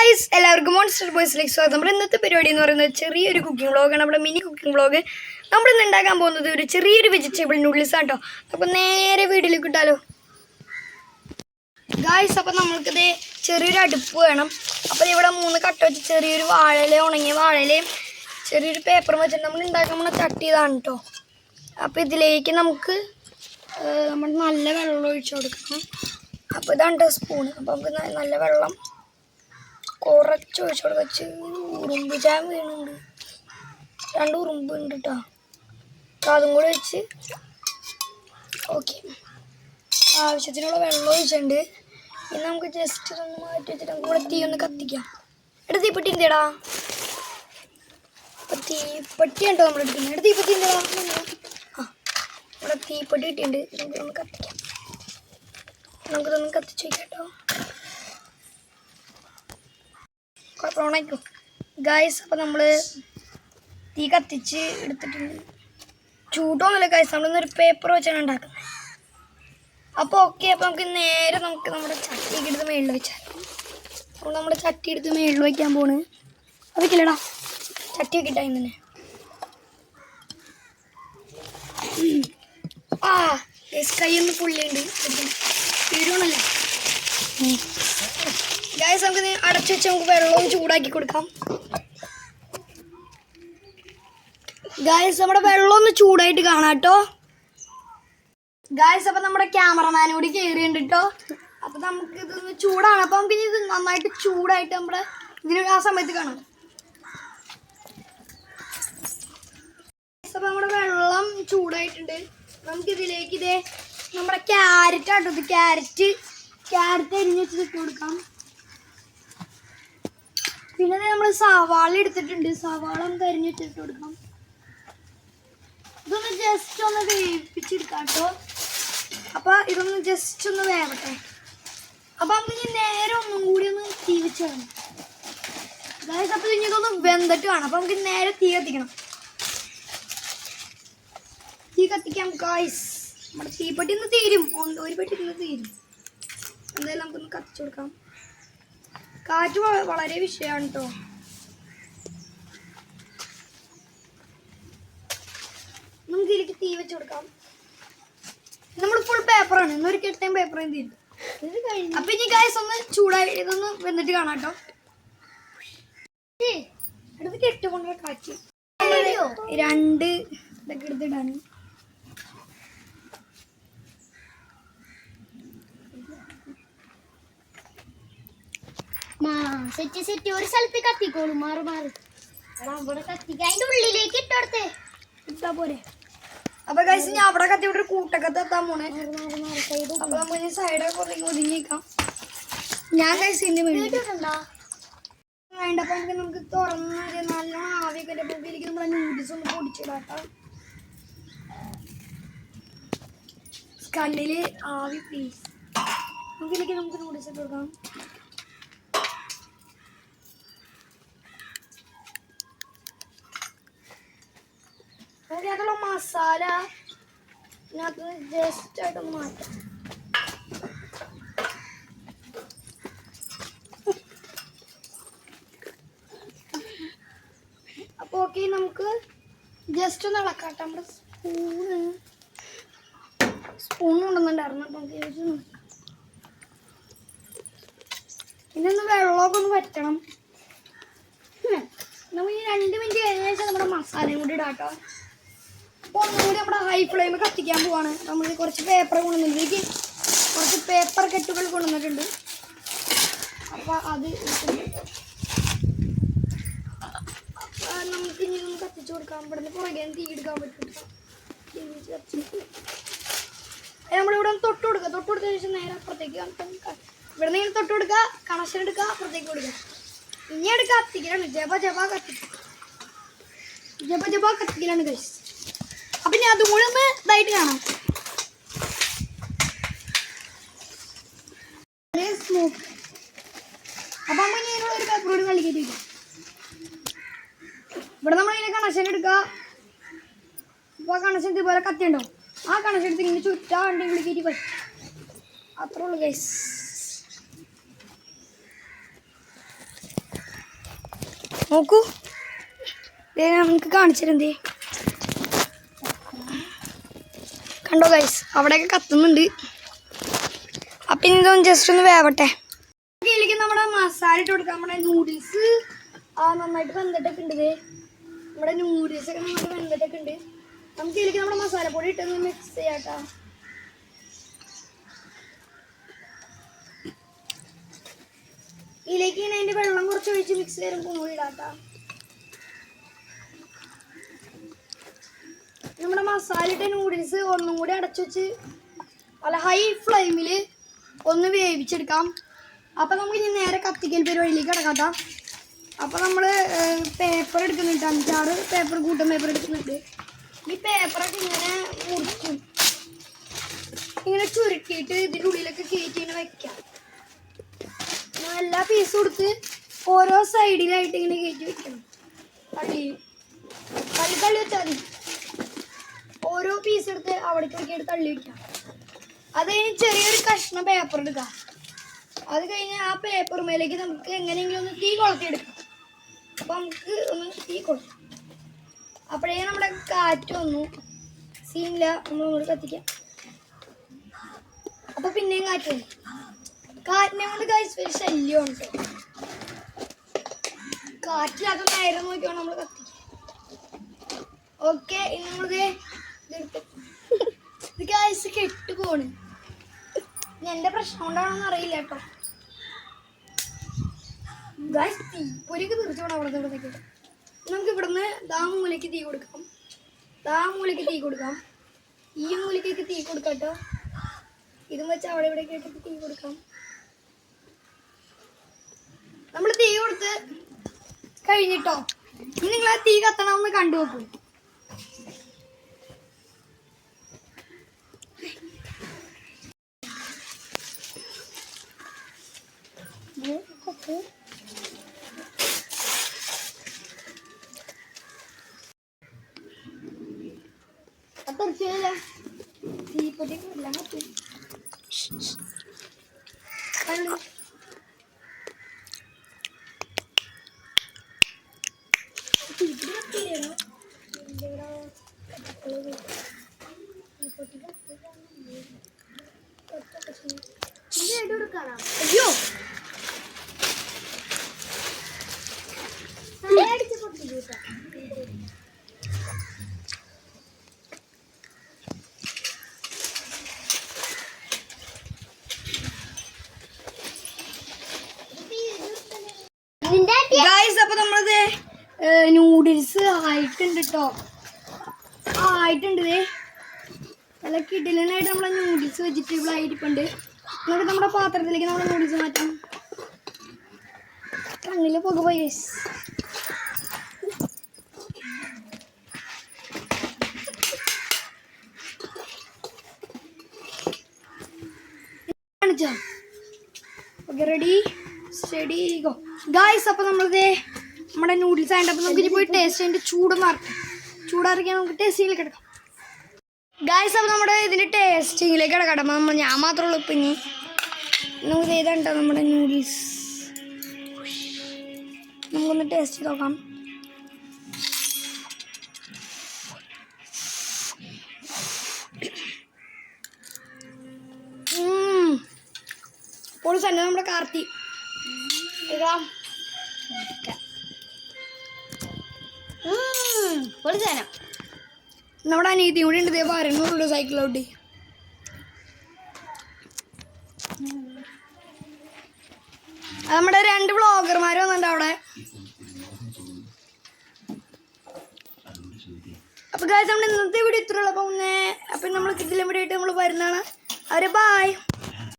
Guys എല്ലാവർക്കും monster ബോയ്സിലേക്ക് സ്വാഗതം. നമ്മുടെ ഇന്നത്തെ പരിപാടി എന്ന് പറയുന്നത് ചെറിയൊരു കുക്കിംഗ് വ്ളോഗാണ്. നമ്മുടെ മിനി കുക്കിംഗ് വ്ളോഗ്. നമ്മളിന്ന് ഉണ്ടാക്കാൻ പോകുന്നത് ഒരു ചെറിയൊരു വെജിറ്റബിൾ നൂഡിൽസ് ആണ് കേട്ടോ. അപ്പോൾ നേരെ വീട്ടിലേക്ക് ഇട്ടാലോ ഗൈസ്. അപ്പോൾ നമ്മൾക്കിത് ചെറിയൊരു അടുപ്പ് വേണം. അപ്പോൾ ഇവിടെ 3 കട്ട വെച്ച് ചെറിയൊരു വാഴയില, ഉണങ്ങിയ വാഴയിലയും ചെറിയൊരു പേപ്പറും വെച്ചിട്ട് നമ്മൾ ഉണ്ടാക്കാൻ പോകുന്ന ചട്ടി ഇതാണ് കേട്ടോ. അപ്പോൾ ഇതിലേക്ക് നമുക്ക് നമ്മൾ നല്ല വെള്ളം ഒഴിച്ചു കൊടുക്കണം. അപ്പോൾ ഇതാണ് സ്പൂൺ. അപ്പോൾ നമുക്ക് നല്ല വെള്ളം കുറച്ച് ഒഴിച്ചു കൊടുക്കുക. ഉറുമ്പ് ചാൻ വീണുണ്ട്, 2 ഉറുമ്പ് ഉണ്ട് കേട്ടോ. അപ്പോൾ അതും കൂടെ വെച്ച് ഓക്കെ ആവശ്യത്തിനുള്ള വെള്ളം ഒഴിച്ചിട്ടുണ്ട്. ഇനി നമുക്ക് ജസ്റ്റ് ഒന്ന് മാറ്റി വെച്ചിട്ട് നമുക്ക് ഇവിടെ തീ ഒന്ന് കത്തിക്കാം. എടുത്ത് തീപ്പെട്ടി എന്തേടാ? അപ്പം തീപ്പെട്ടി ഉണ്ടോ നമ്മൾ എടുക്കുന്നത്? എടുത്ത് തീപ്പെട്ടി എന്തേടാ? ആ ഇവിടെ തീപ്പെട്ടി ഇട്ടിട്ടുണ്ട്. നമുക്കിതൊന്ന് കത്തിക്കാം. നമുക്കിതൊന്ന് കത്തിച്ച് വയ്ക്കാം കേട്ടോ. കുഴപ്പമാണോ ഗൈസ്? അപ്പോൾ നമ്മൾ തീ കത്തിച്ച് എടുത്തിട്ടുണ്ട്. ചൂടൊന്നുമില്ല ഗൈസ്, നമ്മളിന്നൊരു പേപ്പർ വെച്ചാണ് ഉണ്ടാക്കുന്നത്. അപ്പോൾ ഓക്കെ. അപ്പോൾ നമുക്ക് നേരെ നമ്മുടെ ചട്ടിയൊക്കെ എടുത്ത് മേളിൽ വെച്ചാൽ അപ്പോൾ നമ്മുടെ ചട്ടി എടുത്ത് മേളിൽ വയ്ക്കാൻ പോണ്. അതൊക്കെയില്ലടാ ചട്ടിയൊക്കെ ഇട്ടായി തന്നെ. ആ കൈയൊന്ന് പുള്ളിയുണ്ട്, വീടുകൊണ്ടല്ലേ ഗൈസ്. നമുക്ക് അടച്ചു വെച്ച് നമുക്ക് വെള്ളവും ചൂടാക്കി കൊടുക്കാം ഗൈസ്. നമ്മുടെ വെള്ളം ഒന്ന് ചൂടായിട്ട് കാണാം കേട്ടോ ഗൈസ്. അപ്പം നമ്മുടെ ക്യാമറമാൻ കൂടി കയറിയുണ്ട് കേട്ടോ. അപ്പം നമുക്ക് ഇതൊന്ന് ചൂടാണ്. അപ്പം നമുക്ക് ഇത് നന്നായിട്ട് ചൂടായിട്ട് നമ്മുടെ ഇതിന് ആ സമയത്ത് കാണാം. അപ്പം നമ്മുടെ വെള്ളം ചൂടായിട്ടുണ്ട്. നമുക്കിതിലേക്ക് ഇതേ നമ്മുടെ ക്യാരറ്റ് ആട്ടോ. ഇത് ക്യാരറ്റ് അരിഞ്ഞ് വെച്ച് ഇട്ട് കൊടുക്കാം. പിന്നെ നമ്മൾ സവാള എടുത്തിട്ടുണ്ട്. സവാള നമുക്ക് അരിഞ്ഞ് വെച്ചിട്ട് കൊടുക്കാം. ഇതൊന്ന് ജസ്റ്റ് ഒന്ന് വേവിപ്പിച്ചെടുക്കാം കേട്ടോ. അപ്പോൾ ഇതൊന്ന് ജസ്റ്റ് ഒന്ന് വേവട്ടെ. അപ്പോൾ നമുക്ക് ഇനി നേരെ ഒന്നും കൂടി ഒന്ന് തീ വെച്ച് വേണം ഗൈസ്. അപ്പോൾ ഇനി ഇതൊന്ന് വെന്തിട്ട് വേണം. അപ്പോൾ നമുക്ക് നേരെ തീ കത്തിക്കണം. തീ കത്തിക്കാം ഗൈസ്. നമ്മുടെ തീപ്പെട്ടി ഒന്ന് തീരും, ഒരു പെട്ടി ഒന്ന് തീരും. എന്തായാലും നമുക്കൊന്ന് കത്തിച്ചു കൊടുക്കാം. കാറ്റ് വളരെ വിഷയമാണ് കേട്ടോ. നമുക്ക് ഇതിലേക്ക് തീ വെച്ച് കൊടുക്കാം. നമ്മൾ ഫുൾ പേപ്പറാണ്, ഇന്നൊരു കെട്ടയും പേപ്പറും തീരും. അപ്പൊ ഇനി ഗൈസ് ഒന്ന് ചൂടായി ഇതൊന്ന് വെന്നിട്ട് കാണാം കേട്ടോ. എടുത്ത് കെട്ടുകൊണ്ട് കാറ്റ് 2 ഇതൊക്കെ എടുത്തിടാണ്. സെറ്റ് ഒരു സ്ഥലത്ത് കത്തിക്കോളും. മാറി ഇവിടെ കത്തിക്ക, അതിന്റെ ഉള്ളിലേക്ക് ഇട്ടോടത്തെ ഇട്ടാ പോരെ. അപ്പൊ ഗൈസ് ഞാൻ അവിടെ കത്തി ഇവിടെ ഒരു കൂട്ടക്കത്ത് എത്താൻ പോണേ. അപ്പൊ നമുക്ക് സൈഡൊക്കെ കുറേക്ക് ഒതുങ്ങിക്കാം. ഞാൻ ഗൈസ് ഇതിന്റെ വേണ്ടപ്പോ നമുക്ക് തുറന്ന് നല്ല ആവിയൊക്കെ ഇതിലേക്ക് നമ്മളെ നൂഡിൽസ് ഒന്ന് പൊടിച്ചിടാട്ടോ. കണ്ണില് ആവി പ്ലീസ്. നമുക്കിതിലേക്ക് നമുക്ക് നൂഡിൽസ് ഇട്ട് കൊടുക്കാം. അതിനുള്ള മസാല ഇതിനകത്ത് ജസ്റ്റ് ആയിട്ടൊന്ന് മാറ്റാം. അപ്പോൾ ഓക്കെ, നമുക്ക് ജസ്റ്റ് ഒന്ന് ഇളക്കാട്ടെ. നമ്മുടെ സ്പൂൺ കൊണ്ടുവന്നിട്ടുണ്ടായിരുന്നു. അപ്പം പിന്നെ ഒന്ന് വെള്ളമൊക്കെ ഒന്ന് വറ്റണം. നമുക്ക് ഈ 2 മിനിറ്റ് കഴിഞ്ഞ ശേഷം നമ്മുടെ മസാലയും കൂടി ഇടാം കേട്ടോ. അപ്പോൾ ഒന്നുകൂടി നമ്മുടെ ഹൈ ഫ്ലെയിം കത്തിക്കാൻ പോവാണ്. നമ്മൾ കുറച്ച് പേപ്പർ കൊണ്ടുവന്നിട്ട് കുറച്ച് പേപ്പർ കെട്ടുകൾ കൊണ്ടുവന്നിട്ടുണ്ട്. അപ്പോൾ അത് നമുക്ക് ഇനി ഒന്ന് കത്തിച്ച് കൊടുക്കാം. ഇവിടെ നിന്ന് പുറകെ തീ എടുക്കാൻ പറ്റും. നമ്മളിവിടെ ഒന്ന് തൊട്ട് കൊടുത്ത ശേഷം നേരെ അപ്പുറത്തേക്ക് ഇവിടെ നിന്ന് തൊട്ട് കൊടുക്കുക, കണക്ഷൻ എടുക്കുക, അപ്പുറത്തേക്ക് കൊടുക്കുക. ഇനി എടുക്കുക കത്തിക്കലാണ്. ജപ കത്തിക്കലാണ് ഗൈസ്. അപ്പം ഇനി അതും കൂടി ഒന്ന് ഇതായിട്ട് കാണാം. സ്മോക്ക്. അപ്പം നമ്മൾ ഇനി ഇതിനുള്ള ഒരു പേപ്പർ കൂടി കളിക്കേണ്ടി വയ്ക്കാം. ഇവിടെ നമ്മളിങ്ങനെ കണക്ഷൻ എടുക്കുക. അപ്പോൾ ആ കണക്ഷൻ ഇതുപോലെ കത്തിയുണ്ടോ, ആ കണക്ഷൻ എടുത്ത് ഇങ്ങനെ ചുറ്റാ വണ്ടി വിളിക്കേണ്ടി പറ്റും. അത്രേ ഉള്ളൂ ഗൈസ്. നോക്കൂ, നമുക്ക് കാണിച്ചിരുന്നേ. കണ്ടോ ഗൈസ്, അവിടെയൊക്കെ കത്തുന്നുണ്ട്. അപ്പം ഇനി ഇതൊന്ന് ജസ്റ്റ് ഒന്ന് വേവട്ടെ. ഇതിലേക്ക് നമ്മുടെ മസാല ഇട്ട് കൊടുക്കാം. നമ്മുടെ നൂഡിൽസ് നന്നായിട്ട് വെന്തിട്ടൊക്കെ ഉണ്ട്. നമ്മുടെ നൂഡിൽസ് ഒക്കെ നന്നായിട്ട് വെന്തിട്ടൊക്കെ ഉണ്ട്. നമുക്ക് ഇതിലേക്ക് നമ്മുടെ മസാലപ്പൊടി ഇട്ടൊന്ന് മിക്സ് ചെയ്യാട്ടോ. ഇതിലേക്ക് ഇങ്ങനെ അതിൻ്റെ വെള്ളം കുറച്ച് ഒഴിച്ച് മിക്സ് ചെയ്യുമ്പോൾ ഒന്നുകൂടി ഇടാട്ടോ. നമ്മുടെ മസാല ഇട്ട നൂഡിൽസ് ഒന്നും കൂടി അടച്ചു വെച്ച് നല്ല ഹൈ ഫ്ലെയിമിൽ ഒന്ന് വേവിച്ചെടുക്കാം. അപ്പം നമുക്ക് ഇനി നേരെ കത്തിക്കൽ പരിപാടിയിലേക്ക് കിടക്കാട്ടോ. അപ്പം നമ്മൾ പേപ്പർ എടുക്കുന്നുണ്ട്, 5-6 പേപ്പർ കൂട്ടം പേപ്പർ എടുക്കുന്നുണ്ട്. ഈ പേപ്പറൊക്കെ ഇങ്ങനെ മുറിക്കും, ഇങ്ങനെ ചുരുട്ടിയിട്ട് ഇതിൻ്റെ ഉള്ളിലൊക്കെ കയറ്റി ഇങ്ങനെ വെക്കാം. എല്ലാ പീസും കൊടുത്ത് ഓരോ സൈഡിലായിട്ട് ഇങ്ങനെ കയറ്റി വെക്കണം. തള്ളി വെച്ചാൽ മതി. ഓരോ പീസ് എടുത്ത് അവിടേക്ക് തള്ളി വെക്കാം. അത് കഴിഞ്ഞ് ചെറിയൊരു കഷ്ണം പേപ്പർ എടുക്കാം. അത് കഴിഞ്ഞ് ആ പേപ്പർ മേലേക്ക് നമുക്ക് എങ്ങനെയെങ്കിലും ഒന്ന് തീ കൊളുത്തിയെടുക്കാം. അപ്പം നമുക്ക് ഒന്ന് തീ കൊളുത്താം. അപ്പോഴേ നമ്മുടെ കാറ്റ് വന്നു, സീനില്ല, നമ്മളൊന്നുകൂടി കത്തിക്കാം. അപ്പം പിന്നെയും കാറ്റ് വന്നു. കാറ്റിനെ കൊണ്ട് കഴിച്ച ശല്യമുണ്ട്. കാറ്റില്ലാത്ത നേരം നോക്കിയാണ് നമ്മൾ കത്തിക്കുക. ഓക്കെ, ഇനി നമ്മളിത് ഇത് കാഴ്ച കെട്ടു പോണ്. എൻ്റെ പ്രശ്നം കൊണ്ടാണോന്ന് അറിയില്ല കേട്ടോ. തീപ്പൊരിക്ക് തീർച്ചയാണ് അവിടെ ഇവിടത്തേക്ക്. നമുക്ക് ഇവിടുന്ന് മൂലയ്ക്ക് തീ കൊടുക്കാം. മൂലയ്ക്ക് തീ കൊടുക്കാം. ഈ മൂലയ്ക്ക് തീ കൊടുക്കാം കേട്ടോ. ഇതും വെച്ച് അവിടെ ഇവിടെ കേട്ടിട്ട് തീ കൊടുക്കാം. നമ്മൾ തീ കൊടുത്ത് കഴിഞ്ഞിട്ടോ. ഇനി നിങ്ങൾ ആ തീ കത്തണമെന്ന് കണ്ടു നോക്കൂ. തീപ്പൊട്ടി അയ്യോ, ഗൈസ്, അപ്പൊ നമ്മളത് നൂഡിൽസ് ആയിട്ടുണ്ട് കേട്ടോ. ആയിട്ടുണ്ട്. നല്ല കിടിലനായിട്ട് നമ്മളെ നൂഡിൽസ് വെജിറ്റബിൾ ആയിരിപ്പുണ്ട്. എന്നിട്ട് നമ്മുടെ പാത്രത്തിലേക്ക് നമ്മുടെ നൂഡിൽസ് മാറ്റാം. കണ്ണിൽ പുക പോയി ഗൈസ്. കാണിച്ചോ? Okay, ready steady go. Guys, അപ്പോൾ നമ്മളിത് നമ്മുടെ നൂഡിൽസ് ആയിട്ട് അപ്പോൾ നമുക്ക് ഇനി പോയി ടേസ്റ്റ് അതിൻ്റെ ചൂടാറിക്കാൻ നമുക്ക് ടേസ്റ്റിങ്ങിലേക്ക് കിടക്കാം. ഗായ്സ്, അപ്പോൾ നമ്മുടെ ഇതിൻ്റെ ടേസ്റ്റിങ്ങിലേക്ക് കിടക്കാം. നമ്മൾ ഞാൻ മാത്രമേ ഉള്ളൂ. ഇപ്പം ഇനി നമുക്ക് ചെയ്തോ നമ്മുടെ നൂഡിൽസ് നമുക്കൊന്ന് ടേസ്റ്റ് ചെയ്ത് നോക്കാം. ഇപ്പോൾ തന്നെ നമ്മുടെ കാർത്തി നമ്മുടെ അനീതി കൂടി ഉണ്ട്. പറയുന്നുള്ളൂ സൈക്കിളോട്ടി. നമ്മുടെ 2 വ്ളോഗർമാർ വന്നിട്ടുണ്ട് അവിടെ. അപ്പോൾ ഗായ്സ്, നമ്മുടെ ഇന്നത്തെ വീഡിയോ ഇത്രയുള്ളൂ. അപ്പം നമ്മൾ ഇതിലും വീഡിയോ ആയിട്ട് നമ്മൾ വരുന്നതാണ്. അവരെ ബായ്.